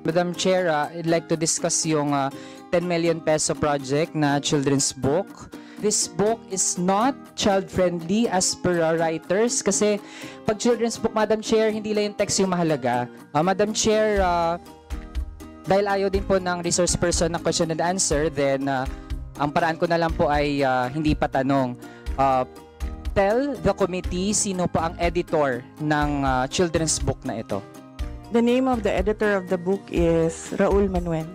Madam Chair, I'd like to discuss yung 10 million peso project na children's book. This book is not child-friendly as per writers kasi pag children's book, Madam Chair, hindi lang yung text yung mahalaga. Madam Chair, dahil ayaw din po ng resource person ng question and answer, then ang paraan ko na lang po ay hindi pa tanong. Tell the committee sino po ang editor ng children's book na ito. The name of the editor of the book is Raul Manuel.